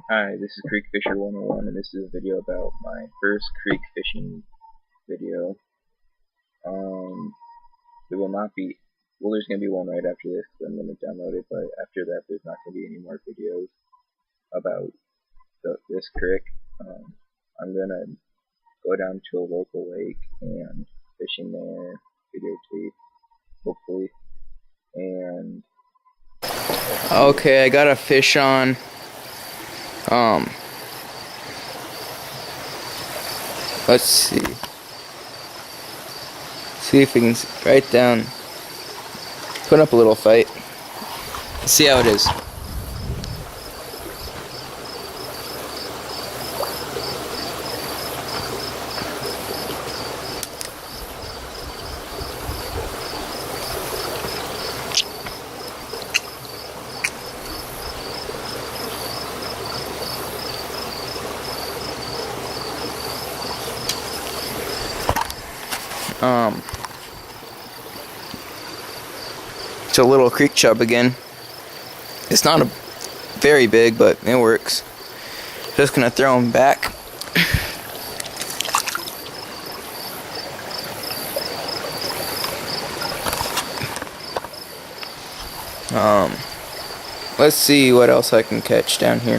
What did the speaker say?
Hi, this is Creek Fisher 101, and this is a video about my first creek fishing video. There will not be, well, there's going to be one right after this, because I'm going to download it, but after that, there's not going to be any more videos about this creek. I'm going to go down to a local lake and fishing there, videotape, hopefully, and... Okay, I got a fish on. Let's see. See if we can write down. Put up a little fight. See how it is. It's a little creek chub again. It's not a very big, but it works. Just gonna throw him back. Let's see what else I can catch down here.